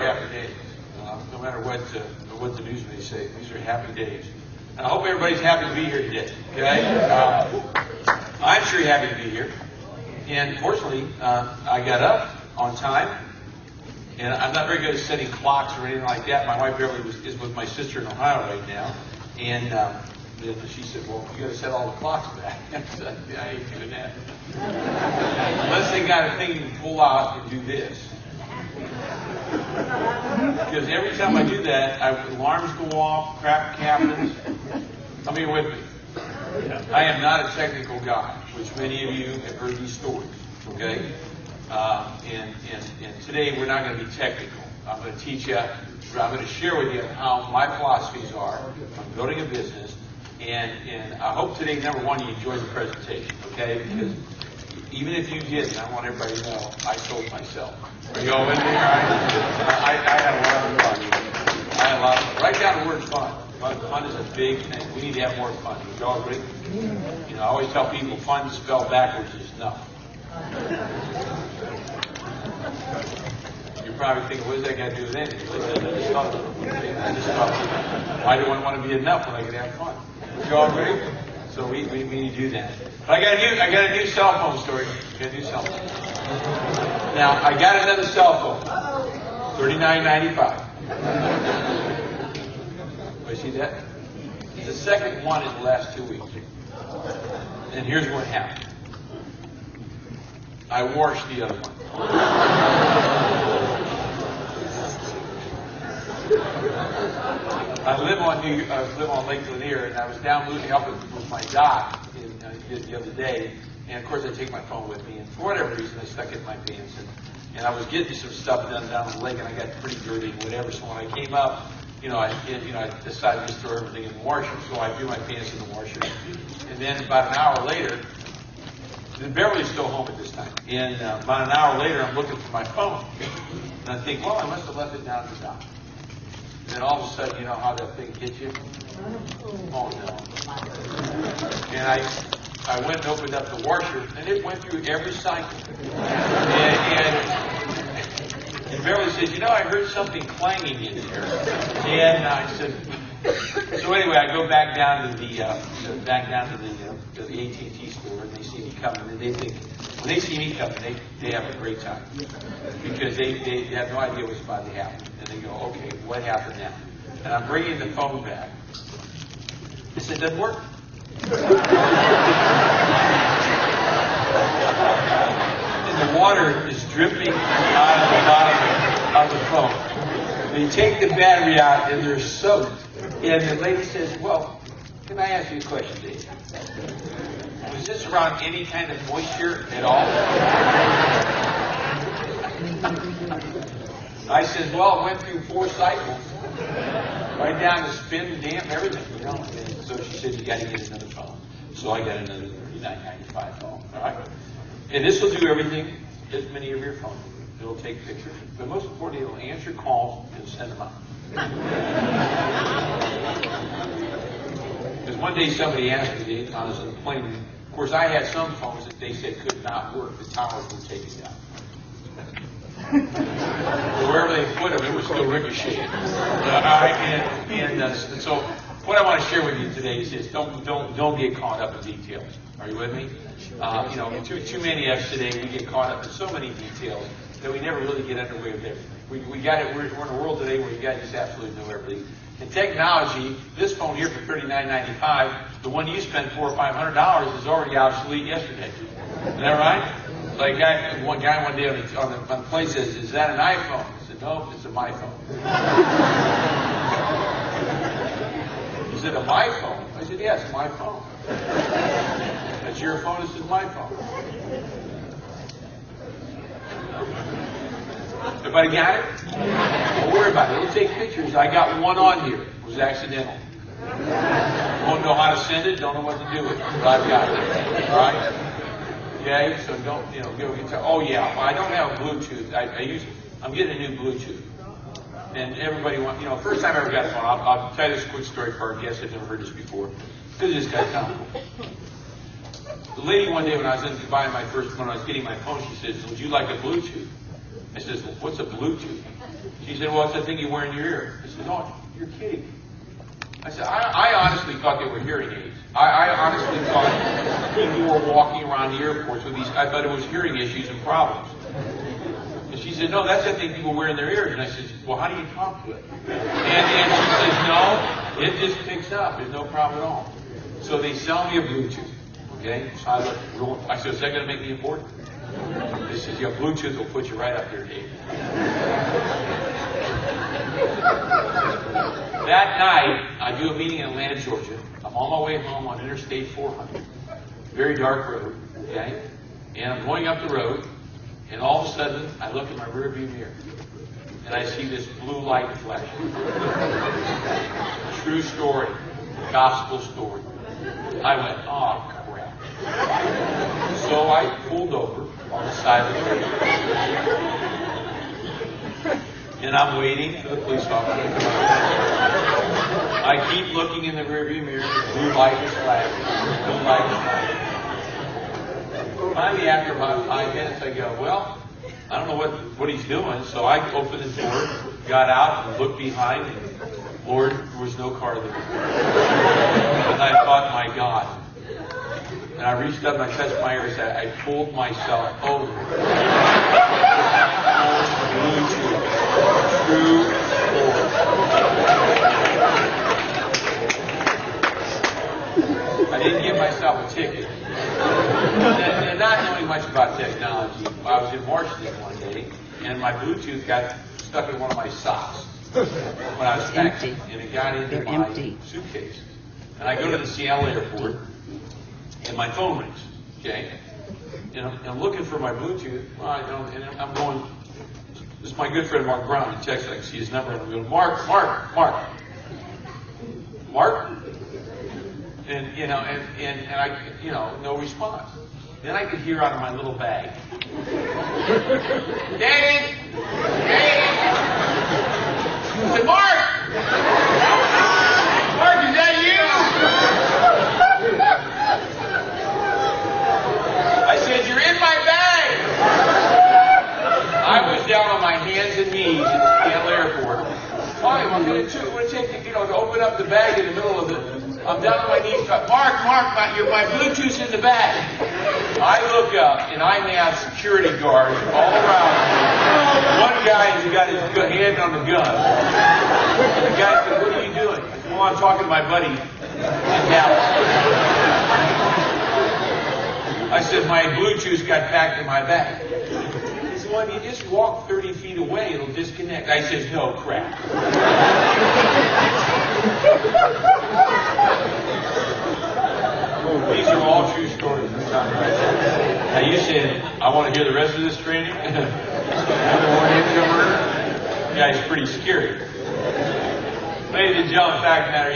happy days. No matter what the news may say, these are happy days. And I hope everybody's happy to be here today. Okay? I'm sure you're happy to be here. And fortunately, I got up on time. And I'm not very good at setting clocks or anything like that. My wife Beverly is with my sister in Ohio right now. And she said, well, you got to set all the clocks back. I said, yeah, I ain't doing that. Unless they got a thing you can pull out and do this. Because every time I do that, alarms go off, crap happens. How many are with me? I am not a technical guy, which many of you have heard these stories. Okay? And today we're not going to be technical. I'm going to teach you, I'm going to share with you how my philosophies are on building a business. And I hope today, number one, you enjoy the presentation, okay? Because even if you didn't, I want everybody to know I sold myself. Are you all with me? All right? I had a lot of fun. I had a lot of fun. Write down the word fun. Fun is a big thing. We need to have more fun. Would you all agree? You know, I always tell people fun spelled backwards is no. You're probably thinking, what does that got to do with anything? I just thought, why do I want to be enough when I can have fun? Would you all agree? So we need to do that. But I got a new cell phone story. I got a new cell phone. Now I got another cell phone. $39.95. You see that? The second one in the last 2 weeks. And here's what happened. I washed the other one. I live on Lake Lanier, and I was down helping with my dock the other day. And of course, I take my phone with me, and for whatever reason, I stuck it in my pants. And I was getting some stuff done down the lake, and I got pretty dirty and whatever. So when I came up, I decided to throw everything in the washer. So I threw my pants in the washer, and then about an hour later. Beverly's still home at this time. And about an hour later, I'm looking for my phone. And I think, well, I must have left it down at the dock. And then all of a sudden, you know how that thing hits you? Oh, no. And I went and opened up the washer, and it went through every cycle. And Beverly says, I heard something clanging in there. And I said, so anyway, I go back down to the AT&T store, and they see me coming, and they think, when they see me coming, they have a great time. Because they have no idea what's about to happen. And they go, okay, what happened now? And I'm bringing the phone back. They said, it doesn't work. And the water is dripping out of the bottom of the phone. They take the battery out, and they're soaked. And the lady says, well, can I ask you a question, Dave? Was this around any kind of moisture at all? I said, well, it went through 4 cycles. Right down to spin, damp, everything. And so she said, you got to get another phone. So I got another $39.95 phone. All right? And this will do everything as many of your phones do. It'll take pictures. But most importantly, it'll answer calls and send them out. Because one day somebody asked me, I was on the plane, of course I had some phones that they said could not work, the towers were taken down. Wherever they put them, it was still ricocheting. And so what I want to share with you today is don't get caught up in details. Are you with me? Too many of us today, we get caught up in so many details that we never really get underway with everything. We got it. We're in a world today where you got to just absolutely know everything. In technology, this phone here for $39.95, the one you spent $400 or $500 is already obsolete yesterday. Is that right? Like one day on the plane says, "Is that an iPhone?" I said, "No, it's a my phone." He said, "A my phone?" I said, "Yes, my phone." That's your phone. This is my phone. Everybody got it? Don't worry about it. It'll take pictures. I got one on here. It was accidental. Won't know how to send it. Don't know what to do with it. But I've got it. All right? Okay? So don't, go get to, oh yeah, I don't have Bluetooth. I'm getting a new Bluetooth. And everybody first time I ever got a phone, I'll tell you this quick story for our guests. I've never heard this before. Because this guy's kind of cool. The lady one day when I was when I was getting my phone, she says, "Would you like a Bluetooth?" I says, "Well, what's a Bluetooth?" She said, well, it's that thing you wear in your ear. I said, oh, you're kidding. I said, I honestly thought they were hearing aids. I honestly thought people were walking around the airports with these. I thought it was hearing issues and problems. And she said, no, that's that thing people wear in their ears. And I said, well, how do you talk to it? And she says, no, it just picks up. There's no problem at all. So they sell me a Bluetooth. Okay? So I said, is that going to make me important? They said, yeah, Bluetooth will put you right up there, Dave. That night, I do a meeting in Atlanta, Georgia. I'm on my way home on Interstate 400. Very dark road, okay? And I'm going up the road, and all of a sudden, I look in my rearview mirror, and I see this blue light flashing. True story. Gospel story. I went, oh, crap. So I pulled over on the side of the road. And I'm waiting for the police officer to come out. I keep looking in the rearview mirror. The blue light is flashing. The blue light is flashing. Finally, after about 5 minutes, I go, well, I don't know what he's doing. So I opened the door, got out, and looked behind, and Lord, there was no car there. And I thought, my God. And I reached up and I touched my ears. I pulled myself over. True story. I didn't give myself a ticket. And not knowing much about technology, I was in Washington one day, and my Bluetooth got stuck in one of my socks when I was packing, and it got into my suitcase. And I go to the Seattle airport, and my phone rings, okay? And I'm looking for my Bluetooth, and I'm going, this is my good friend Mark Brown. He texts, I can see his number, and I'm going, Mark. And I, no response. Then I could hear out of my little bag, David! I said, Mark, is that you? I said, you're in my bag. I was down on my hands and knees at the Seattle airport. Why? I'm going to take to open up the bag in the middle of it. I'm down on my knees. Mark, my Bluetooth's in the bag. I look up, and I have security guards all around me. One guy's got his hand on the gun. And the guy said, what are you doing? I said, well, I'm talking to my buddy in Dallas. I said, my Bluetooth got packed in my bag. He said, well, if you just walk 30 feet away, it'll disconnect. I said, no crap. These are all true stories. Now you said, I want to hear the rest of this training. Yeah, it's pretty scary. Ladies and gentlemen, the fact of the matter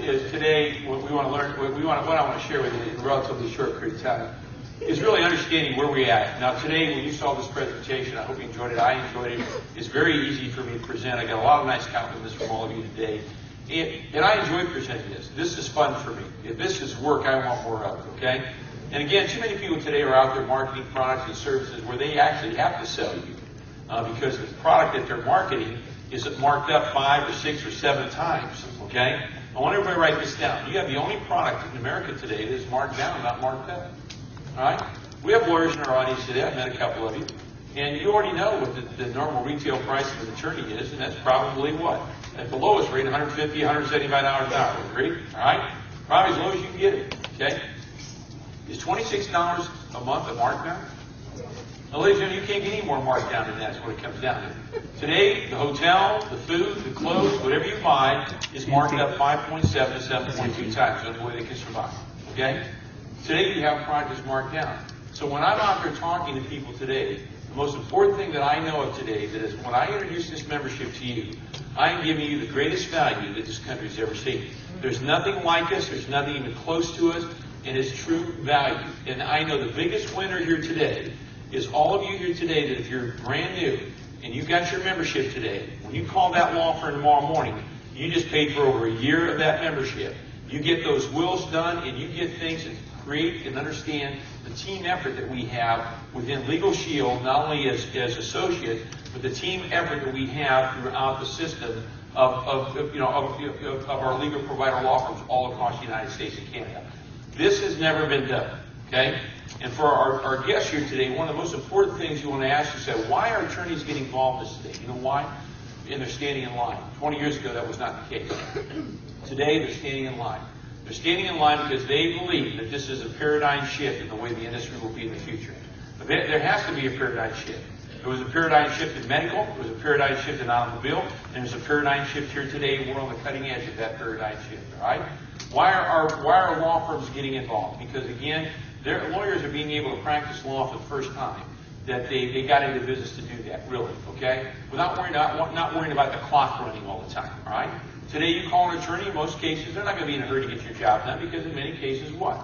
is today what we want to learn, what I want to share with you in a relatively short period of time is really understanding where we're at. Now today, when you saw this presentation, I hope you enjoyed it. I enjoyed it. It's very easy for me to present. I got a lot of nice compliments from all of you today. And I enjoy presenting this. This is fun for me. If this is work, I want more of it, okay? And again, too many people today are out there marketing products and services where they actually have to sell you because the product that they're marketing is marked up 5 or 6 or 7 times, okay? I want everybody to write this down. You have the only product in America today that is marked down, not marked up, all right? We have lawyers in our audience today. I've met a couple of you. And you already know what the normal retail price of an attorney is, and that's probably what? At the lowest rate, $150, $175 an hour. Agreed? All right? Probably as low as you can get it. Okay? Is $26 a month a markdown? Now, ladies and gentlemen, you can't get any more markdown than that's what it comes down to. Today, the hotel, the food, the clothes, whatever you buy is marked up 5.7 to 7.2 times. The only way they can survive. Okay? Today, you have a product that's marked down. So when I'm out there talking to people today, the most important thing that I know of today that is when I introduce this membership to you, I am giving you the greatest value that this country's ever seen. There's nothing like us. There's nothing even close to us. And it's true value. And I know the biggest winner here today is all of you here today that if you're brand new and you got your membership today, when you call that law firm tomorrow morning, you just paid for over a year of that membership. You get those wills done and you get things. And create and understand the team effort that we have within Legal Shield, not only as associates, but the team effort that we have throughout the system of our legal provider law firms all across the United States and Canada. This has never been done, okay? And for our guests here today, one of the most important things you want to ask yourself, why are attorneys getting involved in this today? You know why? And they're standing in line. 20 years ago, that was not the case. Today, they're standing in line. They're standing in line because they believe that this is a paradigm shift in the way the industry will be in the future. But there has to be a paradigm shift. There was a paradigm shift in medical, there was a paradigm shift in automobile, and there's a paradigm shift here today, and we're on the cutting edge of that paradigm shift, all right? Why are law firms getting involved? Because, again, their lawyers are being able to practice law for the first time, that they got into business to do that, really, okay? Without not worrying about the clock running all the time, all right? Today, you call an attorney, in most cases, they're not going to be in a hurry to get your job done, because in many cases, what?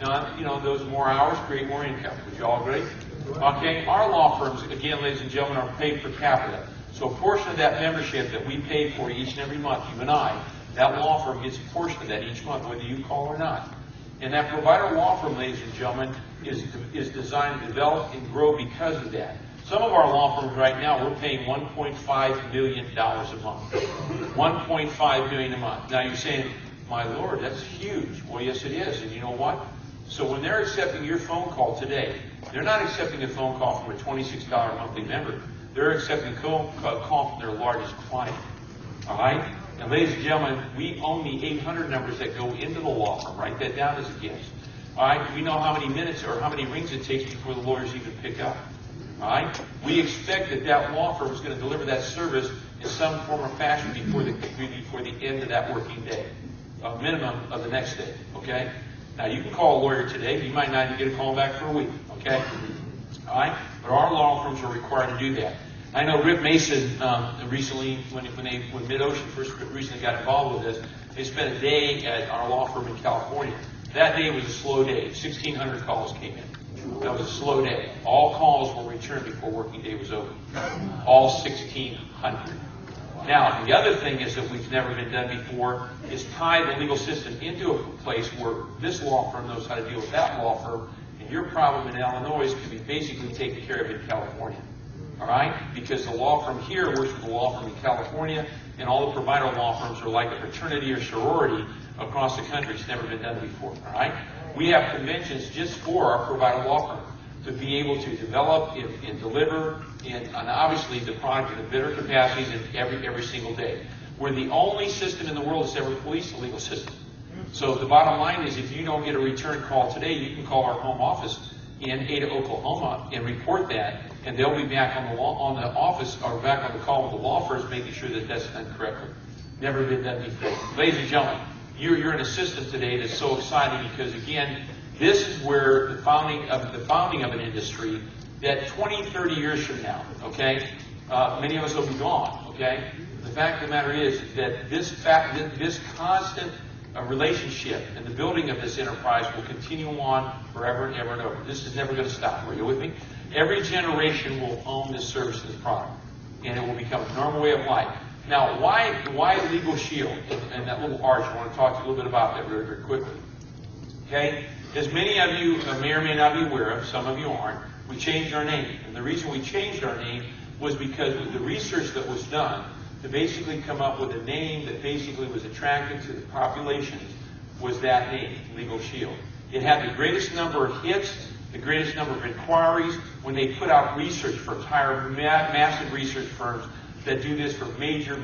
Now, those more hours create more income. Would you all agree? Okay, our law firms, again, ladies and gentlemen, are paid per capita. So a portion of that membership that we pay for each and every month, you and I, that law firm gets a portion of that each month, whether you call or not. And that provider law firm, ladies and gentlemen, is designed to develop and grow because of that. Some of our law firms right now, we're paying $1.5 million a month. $1.5 million a month. Now you're saying, my Lord, that's huge. Well, yes, it is. And you know what? So when they're accepting your phone call today, they're not accepting a phone call from a $26 monthly member. They're accepting a call from their largest client. All right? And ladies and gentlemen, we own the 800 numbers that go into the law firm. Write that down as a guess. All right? We know how many minutes or how many rings it takes before the lawyers even pick up. All right? We expect that law firm is going to deliver that service in some form or fashion before the end of that working day, a minimum of the next day. Okay? Now, you can call a lawyer today. You might not even get a call back for a week. Okay? All right? But our law firms are required to do that. I know Rip Mason recently, when MidOcean first recently got involved with this, they spent a day at our law firm in California. That day was a slow day. 1,600 calls came in. That was a slow day. All calls were returned before working day was over. All 1,600. Now, the other thing is that we've never been done before is tie the legal system into a place where this law firm knows how to deal with that law firm, and your problem in Illinois can be basically taken care of in California. All right? Because the law firm here works with the law firm in California, and all the provider law firms are like a fraternity or sorority across the country. It's never been done before. All right? We have conventions just for our provider law firm to be able to develop and deliver and obviously the product in better capacities in every single day. We're the only system in the world that's ever policed the legal system. So the bottom line is, if you don't get a return call today, you can call our home office in Ada, Oklahoma, and report that, and they'll be back on the office or back on the call with the law firms, making sure that that's done correctly. Never been done before. Ladies and gentlemen, you're in a system today that's so exciting because, again, this is where the founding of an industry that 20, 30 years from now, okay, many of us will be gone, okay? The fact of the matter is that this constant relationship and the building of this enterprise will continue on forever and ever and ever. This is never going to stop. Are you with me? Every generation will own this service and this product, and it will become a normal way of life. Now, why Legal Shield and that little arch? I want to talk to you a little bit about that very, very quickly. Okay? As many of you may or may not be aware of, some of you aren't, we changed our name. And the reason we changed our name was because with the research that was done to basically come up with a name that basically was attractive to the populations was that name, Legal Shield. It had the greatest number of hits, the greatest number of inquiries when they put out research firms, hire massive research firms that do this for major